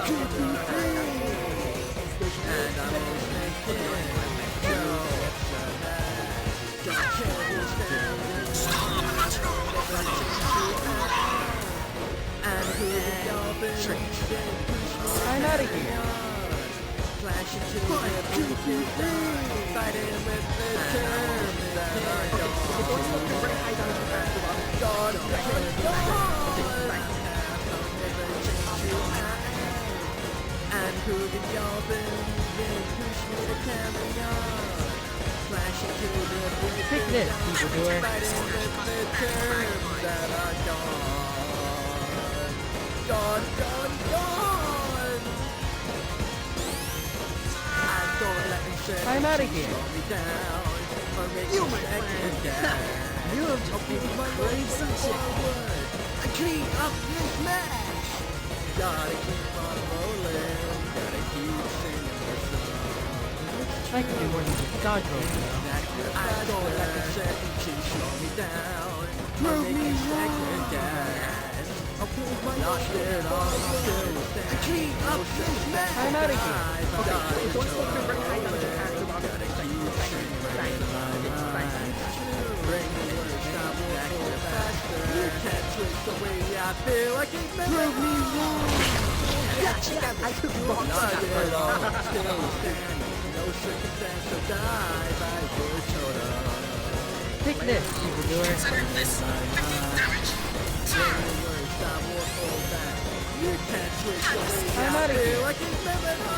And I'm always I'm out of here. Flash into the fighting with the terms that are gone. And who did y'all been push me to carry on? Flash into the Pick this, evildoer. fighting with the terms that are gone. Gone. I'm out of here. You my friend. You have just been crazy chick. I clean up this mess. Gotta keep on rolling. Gotta keep singing the song. I can do more than just dodge roll now. I don't let the second key slow me down. Prove me second guess. I'll prove my lost it all. I clean up this mess. I'm out of here. You can't twist the way I feel. I keep prove me wrong. I took wrong. Still standing. No circumstance to die by your totem. Pick this, evildoer. Consider this 15 damage. You can't twist the way I'm I out of here. feel. I keep moving on.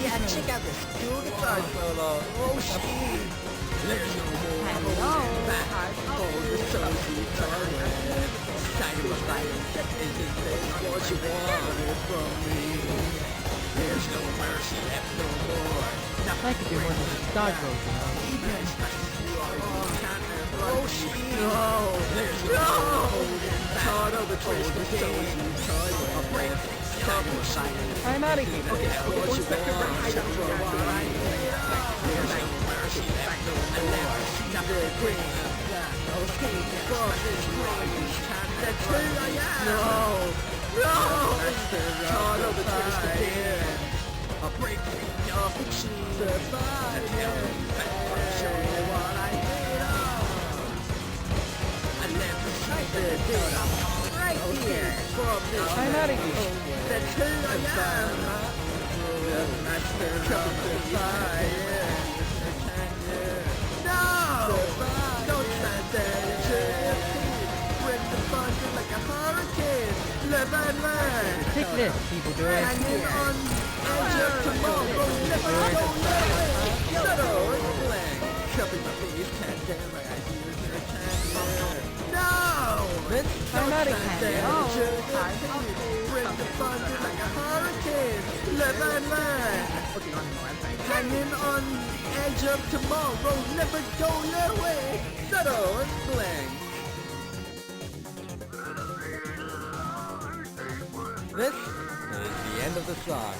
Yeah, check out this cool guitar solo. Oh shit. There's no more holding back. Oh, the show's returning. Excited with violence. Isn't this what you wanted from me? There's no mercy left no more. I can do more than just dodge roll now. Oh shit. No. There's no holding back. Caught of the twisted game. A break. Trouble silence. I'm out of here. Okay, what you want? There's no mercy left no more. Now the green. Escape from this place. That's who I am. No. Caught of the twisted game. A break your fiction. Survive. Show you what I made of. I left the sight the deal. Right here. From this I'm out of here. that's who I am. The master of the fire. No! Don't stand there and shoot your teeth. Bring the thunder like a hurricane. Live and learn. Pick this, evildoer. Hanging on the edge of tomorrow. Never go nowhere. Settle and blank. Cupping my face, can't stand like I hear your cancer. No! I'm out of here. Bring the thunder like a hurricane. Live and learn. Hanging on the edge of tomorrow. Never go your way. Settle and blank. This is the end of the song.